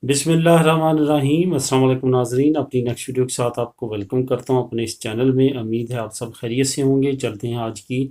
بسم اللہ الرحمن الرحیم۔ السلام علیکم ناظرین، اپنی نیکسٹ ویڈیو کے ساتھ آپ کو ویلکم کرتا ہوں اپنے اس چینل میں۔ امید ہے آپ سب خیریت سے ہوں گے۔ چلتے ہیں آج کی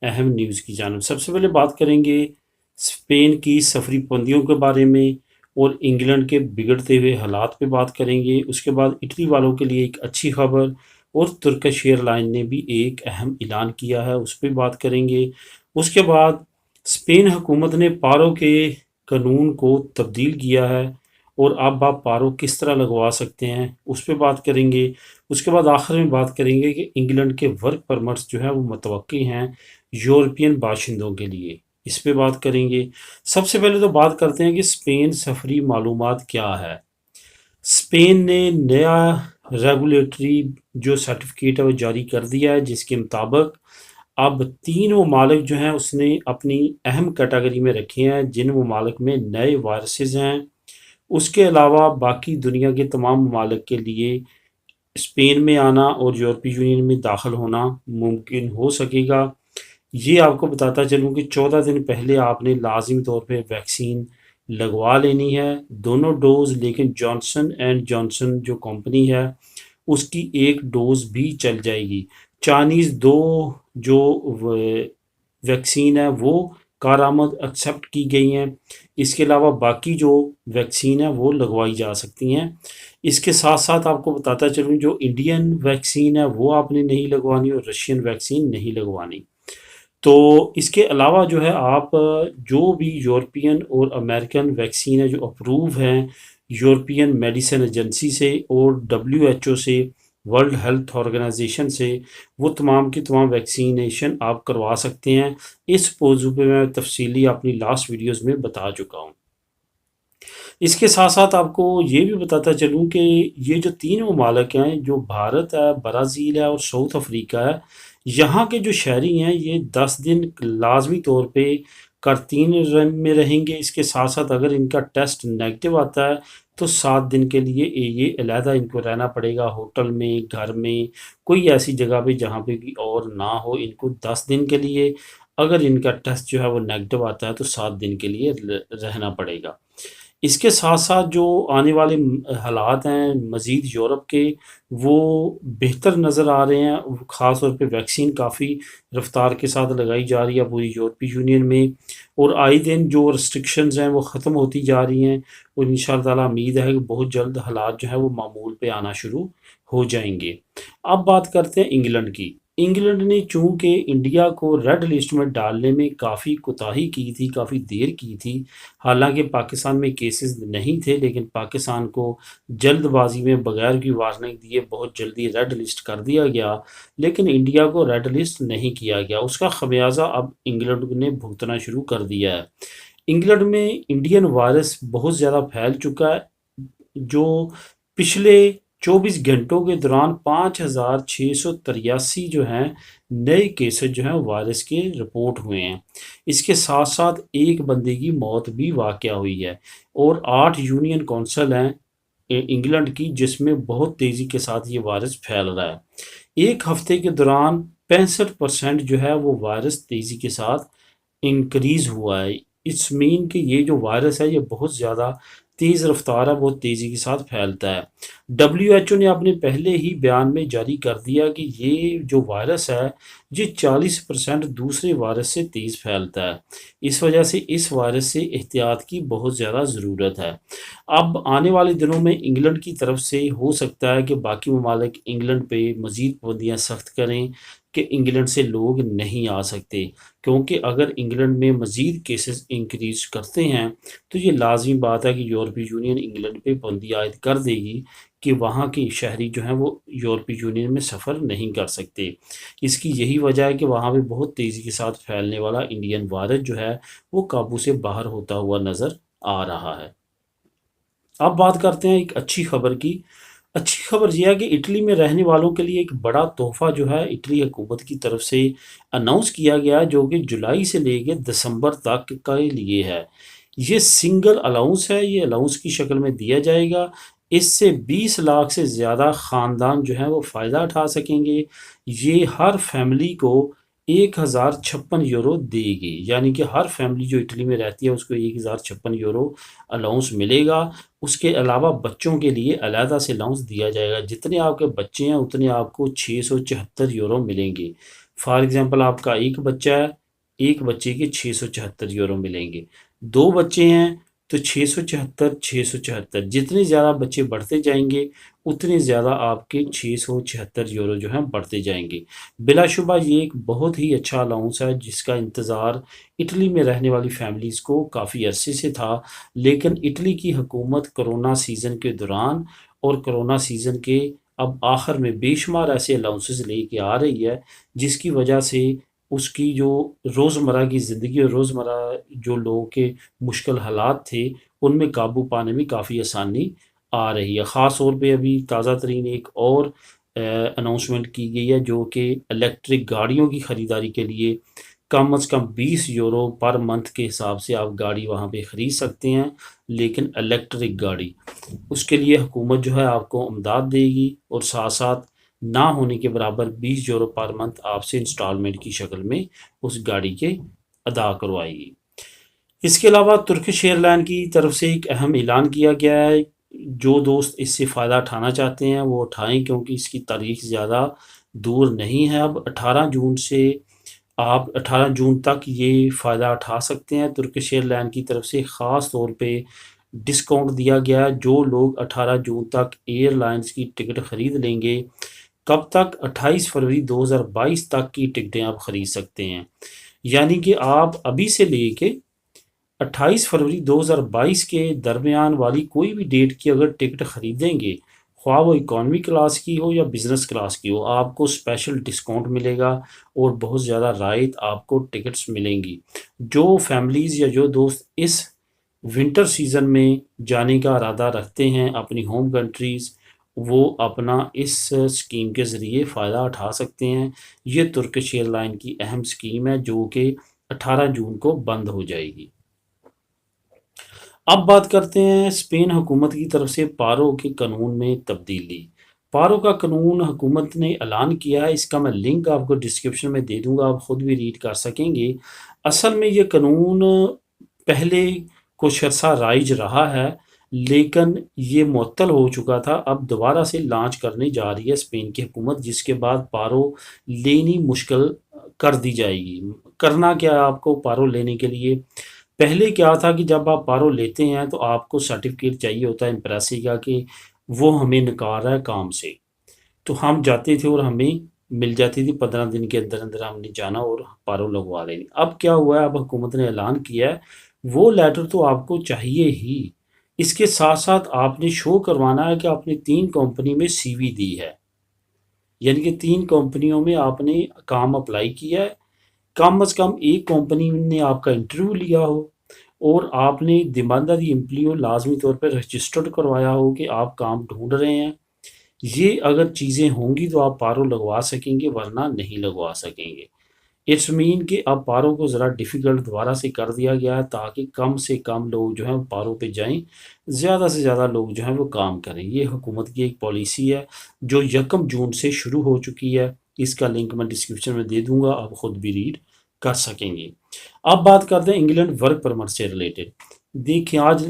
اہم نیوز کی جانب۔ سب سے پہلے بات کریں گے اسپین کی سفری پابندیوں کے بارے میں اور انگلینڈ کے بگڑتے ہوئے حالات پہ بات کریں گے۔ اس کے بعد اٹلی والوں کے لیے ایک اچھی خبر، اور ترکش ایئر لائن نے بھی ایک اہم اعلان کیا ہے، اس پہ بات کریں گے۔ اس کے بعد اسپین حکومت نے پاروں کے قانون کو تبدیل کیا ہے، اور اب آپ پارو کس طرح لگوا سکتے ہیں اس پہ بات کریں گے۔ اس کے بعد آخر میں بات کریں گے کہ انگلینڈ کے ورک پرمٹس جو ہے وہ متوقع ہیں یورپین باشندوں کے لیے، اس پہ بات کریں گے۔ سب سے پہلے تو بات کرتے ہیں کہ اسپین سفری معلومات کیا ہے۔ اسپین نے نیا ریگولیٹری جو سرٹیفکیٹ ہے وہ جاری کر دیا ہے، جس کے مطابق اب 3 ممالک جو ہیں اس نے اپنی اہم کیٹیگری میں رکھے ہیں، جن ممالک میں نئے وائرسز ہیں۔ اس کے علاوہ باقی دنیا کے تمام ممالک کے لیے اسپین میں آنا اور یورپی یونین میں داخل ہونا ممکن ہو سکے گا۔ یہ آپ کو بتاتا چلوں کہ 14 دن پہلے آپ نے لازمی طور پہ ویکسین لگوا لینی ہے، دونوں ڈوز، لیکن جانسن اینڈ جانسن جو کمپنی ہے اس کی ایک ڈوز بھی چل جائے گی۔ چائنیز 2 جو ویکسین ہے وہ کارآمد ایکسیپٹ کی گئی ہیں۔ اس کے علاوہ باقی جو ویکسین ہے وہ لگوائی جا سکتی ہیں۔ اس کے ساتھ ساتھ آپ کو بتاتا چلوں جو انڈین ویکسین ہے وہ آپ نے نہیں لگوانی، اور رشین ویکسین نہیں لگوانی۔ تو اس کے علاوہ جو ہے آپ جو بھی یورپین اور امریکن ویکسین ہے جو اپروو ہیں یورپین میڈیسن ایجنسی سے اور WHO سے، ورلڈ ہیلتھ آرگنائزیشن سے، وہ تمام کی تمام ویکسینیشن آپ کروا سکتے ہیں۔ اس موضوع پہ میں تفصیلی اپنی لاسٹ ویڈیوز میں بتا چکا ہوں۔ اس کے ساتھ ساتھ آپ کو یہ بھی بتاتا چلوں کہ یہ جو 3 ممالک ہیں، جو بھارت ہے، برازیل ہے اور ساؤتھ افریقہ ہے، یہاں کے جو شہری ہیں یہ 10 دن لازمی طور پہ کرنٹین میں رہیں گے۔ اس کے ساتھ ساتھ اگر ان کا ٹیسٹ نیگیٹو آتا ہے تو 7 دن کے لیے یہ علیحدہ ان کو رہنا پڑے گا، ہوٹل میں، گھر میں، کوئی ایسی جگہ پہ جہاں پہ بھی اور نہ ہو ان کو 10 دن کے لیے۔ اگر ان کا ٹیسٹ جو ہے وہ نیگیٹو آتا ہے تو 7 دن کے لیے رہنا پڑے گا۔ اس کے ساتھ ساتھ جو آنے والے حالات ہیں مزید یورپ کے، وہ بہتر نظر آ رہے ہیں، خاص طور پہ ویکسین کافی رفتار کے ساتھ لگائی جا رہی ہے پوری یورپی یونین میں، اور آئے دن جو ریسٹرکشنز ہیں وہ ختم ہوتی جا رہی ہیں، اور انشاءاللہ تعالیٰ امید ہے کہ بہت جلد حالات جو ہے وہ معمول پہ آنا شروع ہو جائیں گے۔ اب بات کرتے ہیں انگلینڈ کی۔ انگلینڈ نے چونکہ انڈیا کو ریڈ لسٹ میں ڈالنے میں کافی کوتاہی کی تھی، کافی دیر کی تھی، حالانکہ پاکستان میں کیسز نہیں تھے، لیکن پاکستان کو جلد بازی میں بغیر کی وارننگ دیے بہت جلدی ریڈ لسٹ کر دیا گیا، لیکن انڈیا کو ریڈ لسٹ نہیں کیا گیا۔ اس کا خمیازہ اب انگلینڈ نے بھگتنا شروع کر دیا ہے۔ انگلینڈ میں انڈین وائرس بہت زیادہ پھیل چکا ہے، جو پچھلے 24 گھنٹوں کے دوران 5683 جو ہیں نئے کیسز جو ہیں وائرس کے رپورٹ ہوئے ہیں۔ اس کے ساتھ ساتھ ایک بندے کی موت بھی واقع ہوئی ہے، اور 8 یونین کونسل ہیں انگلینڈ کی جس میں بہت تیزی کے ساتھ یہ وائرس پھیل رہا ہے۔ ایک ہفتے کے دوران 65% جو ہے وہ وائرس تیزی کے ساتھ انکریز ہوا ہے۔ اس مین کہ یہ جو وائرس ہے یہ بہت زیادہ تیز رفتار ہے، بہت تیزی کے ساتھ پھیلتا ہے۔ WHO نے اپنے پہلے ہی بیان میں جاری کر دیا کہ یہ جو وائرس ہے یہ 40% دوسرے وائرس سے تیز پھیلتا ہے۔ اس وجہ سے اس وائرس سے احتیاط کی بہت زیادہ ضرورت ہے۔ اب آنے والے دنوں میں انگلینڈ کی طرف سے ہو سکتا ہے کہ باقی ممالک انگلینڈ پہ مزید پابندیاں سخت کریں کہ انگلینڈ سے لوگ نہیں آ سکتے، کیونکہ اگر انگلینڈ میں مزید کیسز انکریز کرتے ہیں تو یہ لازمی بات ہے کہ یورپی یونین انگلینڈ پہ پابندی عائد کر دے گی کہ وہاں کے شہری جو ہیں وہ یورپی یونین میں سفر نہیں کر سکتے۔ اس کی یہی وجہ ہے کہ وہاں پہ بہت تیزی کے ساتھ پھیلنے والا انڈین وائرس جو ہے وہ قابو سے باہر ہوتا ہوا نظر آ رہا ہے۔ اب بات کرتے ہیں ایک اچھی خبر کی۔ اچھی خبر یہ ہے کہ اٹلی میں رہنے والوں کے لیے ایک بڑا تحفہ جو ہے اٹلی حکومت کی طرف سے اناؤنس کیا گیا ہے، جو کہ جولائی سے لے کے دسمبر تک کے لیے ہے۔ یہ سنگل الاؤنس ہے، یہ الاؤنس کی شکل میں دیا جائے گا۔ اس سے 20 لاکھ سے زیادہ خاندان جو ہیں وہ فائدہ اٹھا سکیں گے۔ یہ ہر فیملی کو 1056 یورو دے گی، یعنی کہ ہر فیملی جو اٹلی میں رہتی ہے اس کو 1056 یورو الاؤنس ملے گا۔ اس کے علاوہ بچوں کے لیے علیحدہ سے الاؤنس دیا جائے گا، جتنے آپ کے بچے ہیں اتنے آپ کو 674 یورو ملیں گے۔ فار ایگزامپل آپ کا ایک بچہ ہے، ایک بچے کے 674 یورو ملیں گے، دو بچے ہیں تو 674 جتنے زیادہ بچے بڑھتے جائیں گے اتنے زیادہ آپ کے 674 یورو جو ہیں بڑھتے جائیں گے۔ بلا شبہ یہ ایک بہت ہی اچھا الاؤنس ہے جس کا انتظار اٹلی میں رہنے والی فیملیز کو کافی عرصے سے تھا، لیکن اٹلی کی حکومت کرونا سیزن کے دوران اور کرونا سیزن کے اب آخر میں بے شمار ایسے الاؤنسز لے کے آ رہی ہے، جس کی وجہ سے اس کی جو روزمرہ کی زندگی اور روزمرہ جو لوگوں کے مشکل حالات تھے ان میں قابو پانے میں کافی آسانی آ رہی ہے۔ خاص طور پہ ابھی تازہ ترین ایک اور اناؤنسمنٹ کی گئی ہے جو کہ الیکٹرک گاڑیوں کی خریداری کے لیے کم از کم 20 یورو پر منتھ کے حساب سے آپ گاڑی وہاں پہ خرید سکتے ہیں، لیکن الیکٹرک گاڑی اس کے لیے حکومت جو ہے آپ کو امداد دے گی اور ساتھ ساتھ نہ ہونے کے برابر 20 یورو پر منتھ آپ سے انسٹالمنٹ کی شکل میں اس گاڑی کے ادا کروائے گی۔ اس کے علاوہ ترکش ایئر لائن کی طرف سے ایک اہم اعلان کیا گیا ہے، جو دوست اس سے فائدہ اٹھانا چاہتے ہیں وہ اٹھائیں، کیونکہ اس کی تاریخ زیادہ دور نہیں ہے۔ اب 18 جون سے آپ 18 جون تک یہ فائدہ اٹھا سکتے ہیں۔ ترکش ایئر لائن کی طرف سے خاص طور پہ ڈسکاؤنٹ دیا گیا ہے، جو لوگ 18 جون تک ایئر لائنز کی ٹکٹ خرید لیں گے۔ کب تک؟ 28 فروری 2022 تک کی ٹکٹیں آپ خرید سکتے ہیں، یعنی کہ آپ ابھی سے لے کے 28 فروری 2022 کے درمیان والی کوئی بھی ڈیٹ کی اگر ٹکٹ خریدیں گے، خواہ وہ اکانومی کلاس کی ہو یا بزنس کلاس کی ہو، آپ کو اسپیشل ڈسکاؤنٹ ملے گا اور بہت زیادہ رعایت آپ کو ٹکٹس ملیں گی۔ جو فیملیز یا جو دوست اس ونٹر سیزن میں جانے کا ارادہ رکھتے ہیں اپنی ہوم کنٹریز، وہ اپنا اس سکیم کے ذریعے فائدہ اٹھا سکتے ہیں۔ یہ ترکش ایئر لائن کی اہم سکیم ہے جو کہ 18 جون کو بند ہو جائے گی۔ اب بات کرتے ہیں اسپین حکومت کی طرف سے پارو کے قانون میں تبدیلی۔ پارو کا قانون حکومت نے اعلان کیا ہے، اس کا میں لنک آپ کو ڈسکرپشن میں دے دوں گا، آپ خود بھی ریڈ کر سکیں گے۔ اصل میں یہ قانون پہلے کچھ عرصہ رائج رہا ہے، لیکن یہ معطل ہو چکا تھا، اب دوبارہ سے لانچ کرنے جا رہی ہے اسپین کی حکومت، جس کے بعد پارو لینی مشکل کر دی جائے گی۔ کرنا کیا ہے آپ کو پارو لینے کے لیے؟ پہلے کیا تھا کہ جب آپ پارو لیتے ہیں تو آپ کو سرٹیفکیٹ چاہیے ہوتا ہے امپریسی کا کہ وہ ہمیں نکال رہا ہے کام سے، تو ہم جاتے تھے اور ہمیں مل جاتی تھی 15 دن کے اندر اندر، ہم نے جانا اور پارو لگوا لینی۔ اب کیا ہوا ہے، اب حکومت نے اعلان کیا ہے وہ لیٹر تو آپ کو چاہیے ہی، اس کے ساتھ ساتھ آپ نے شو کروانا ہے کہ آپ نے 3 کمپنی میں سی وی دی ہے، یعنی کہ 3 کمپنیوں میں آپ نے کام اپلائی کیا ہے، کم از کم ایک کمپنی نے آپ کا انٹرویو لیا ہو اور آپ نے دیمانداری امپلیو لازمی طور پر رجسٹرڈ کروایا ہو کہ آپ کام ڈھونڈ رہے ہیں۔ یہ اگر چیزیں ہوں گی تو آپ پارو لگوا سکیں گے، ورنہ نہیں لگوا سکیں گے۔ اٹس مین کہ اب پارو کو ذرا ڈیفیکلٹ دوبارہ سے کر دیا گیا ہے تاکہ کم سے کم لوگ جو ہیں پارو پہ جائیں، زیادہ سے زیادہ لوگ جو ہیں وہ کام کریں۔ یہ حکومت کی ایک پالیسی ہے جو 1 جون سے شروع ہو چکی ہے، اس کا لنک میں ڈسکرپشن میں دے دوں گا، آپ خود بھی ریڈ کر سکیں گے۔ اب بات کرتے ہیں انگلینڈ ورک پرمٹ سے ریلیٹڈ۔ دیکھیں آج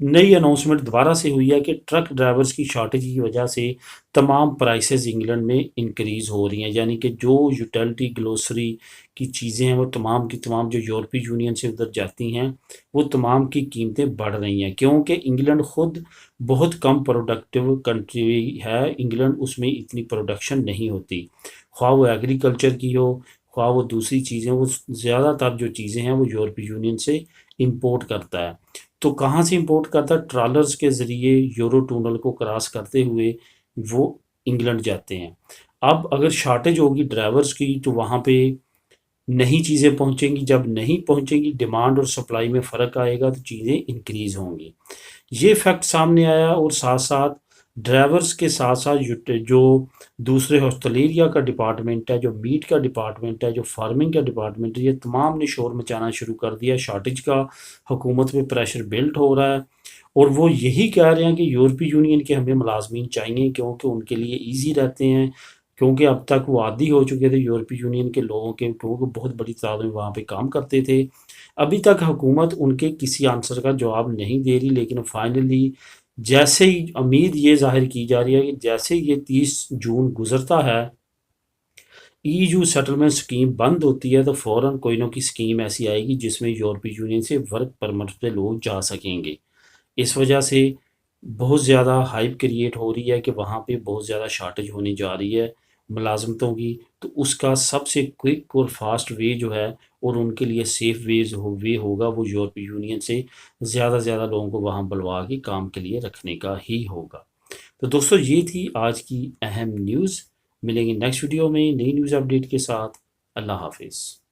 نئی اناؤنسمنٹ دوبارہ سے ہوئی ہے کہ ٹرک ڈرائیورز کی شارٹیج کی وجہ سے تمام پرائسز انگلینڈ میں انکریز ہو رہی ہیں، یعنی کہ جو یوٹیلٹی گلوسری کی چیزیں ہیں وہ تمام کی تمام جو یورپی یونین سے ادھر جاتی ہیں وہ تمام کی قیمتیں بڑھ رہی ہیں، کیونکہ انگلینڈ خود بہت کم پروڈکٹیو کنٹری ہے، انگلینڈ اس میں اتنی پروڈکشن نہیں ہوتی، خواہ وہ ایگریکلچر کی ہو خواہ وہ دوسری چیزیں، وہ زیادہ تر جو چیزیں ہیں وہ یورپی یونین سے امپورٹ کرتا ہے۔ تو کہاں سے امپورٹ کرتا ہے؟ ٹرالرز کے ذریعے یورو ٹونل کو کراس کرتے ہوئے وہ انگلینڈ جاتے ہیں۔ اب اگر شارٹیج ہوگی ڈرائیورز کی تو وہاں پہ نہیں چیزیں پہنچیں گی، جب نہیں پہنچیں گی ڈیمانڈ اور سپلائی میں فرق آئے گا تو چیزیں انکریز ہوں گی۔ یہ فیکٹ سامنے آیا، اور ساتھ ساتھ ڈرائیورز کے ساتھ ساتھ جو دوسرے ہاسٹلیریا کا ڈپارٹمنٹ ہے، جو میٹ کا ڈپارٹمنٹ ہے، جو فارمنگ کا ڈپارٹمنٹ ہے، یہ تمام نے شور مچانا شروع کر دیا، شارٹیج کا حکومت پہ پریشر بلٹ ہو رہا ہے، اور وہ یہی کہہ رہے ہیں کہ یورپی یونین کے ہمیں ملازمین چاہیے کیونکہ ان کے لیے ایزی رہتے ہیں، کیونکہ اب تک وہ عادی ہو چکے تھے یورپی یونین کے لوگوں کے، کیونکہ بہت بڑی تعداد میں وہاں پہ کام کرتے تھے۔ ابھی تک حکومت ان کے کسی آنسر کا جواب نہیں دے رہی، لیکن فائنلی جیسے ہی امید یہ ظاہر کی جا رہی ہے کہ جیسے یہ 30 جون گزرتا ہے، ای یو سیٹلمنٹ سکیم بند ہوتی ہے، تو فوراً کوئی نہ کوئی سکیم ایسی آئے گی جس میں یورپی یونین سے ورک پرمٹ پہ لوگ جا سکیں گے۔ اس وجہ سے بہت زیادہ ہائپ کریٹ ہو رہی ہے کہ وہاں پہ بہت زیادہ شارٹیج ہونے جا رہی ہے ملازمتوں کی، تو اس کا سب سے کوئک اور فاسٹ وے جو ہے اور ان کے لیے سیف وے ہوگا، وہ یورپی یونین سے زیادہ زیادہ لوگوں کو وہاں بلوا کے کام کے لیے رکھنے کا ہی ہوگا۔ تو دوستو یہ تھی آج کی اہم نیوز۔ ملیں گے نیکسٹ ویڈیو میں نئی نیوز اپڈیٹ کے ساتھ۔ اللہ حافظ۔